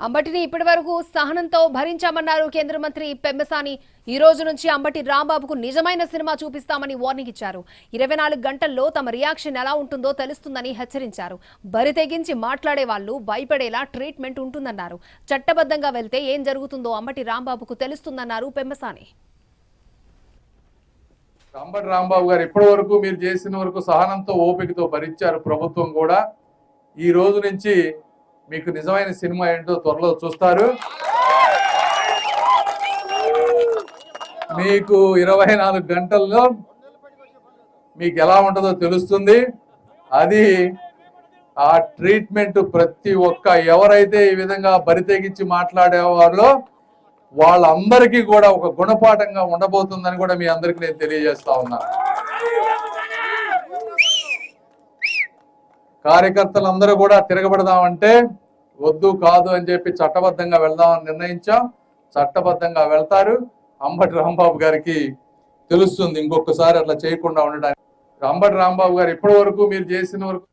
అంబటిని ఇప్పటి వరకు సహనంతో భరించామన్నారు కేంద్ర మంత్రి పెమ్మసాని. ఈ రోజు నుంచి అంబటి రాంబాబుకు నిజమైన సినిమా చూపిస్తామని వార్నింగ్ ఇచ్చారు. 24 గంటల్లో తమ రియాక్షన్ ఎలా ఉంటుందో తెలుస్తుందని హెచ్చరించారు. బరి తెగించి మాట్లాడే వాళ్ళు భయపడేలా ట్రీట్మెంట్ ఉంటుందన్నారు. చట్టబద్ధంగా వెళ్తే ఏం జరుగుతుందో అంబటి రాంబాబుకు తెలుస్తుందన్నారు పెమ్మసాని. అంబటి రాంబాబు గారు ఇప్పటి వరకు మీరు చేసిన వరకు సహనంతో ఓపికతో భరించారు. ప్రభుత్వం కూడా ఈ రోజు నుంచి మీకు నిజమైన సినిమా ఏంటో త్వరలో చూస్తారు. మీకు 24 గంటల్లో మీకు ఎలా ఉంటుందో తెలుస్తుంది. అది ఆ ట్రీట్మెంట్ ప్రతి ఒక్క ఎవరైతే ఈ విధంగా బరితెగించి మాట్లాడేవాళ్ళో వాళ్ళందరికీ కూడా ఒక గుణపాఠంగా ఉండబోతుందని కూడా మీ అందరికీ నేను తెలియజేస్తా ఉన్నాను. కార్యకర్తలందరూ కూడా తిరగబడదామంటే వద్దు కాదు అని చెప్పి చట్టబద్ధంగా వెళ్దామని నిర్ణయించాం. చట్టబద్ధంగా వెళ్తారు. అంబటి రాంబాబు గారికి తెలుస్తుంది ఇంకొకసారి అట్లా చేయకుండా ఉండడానికి. అంబటి రాంబాబు గారు ఇప్పటి వరకు మీరు చేసిన వరకు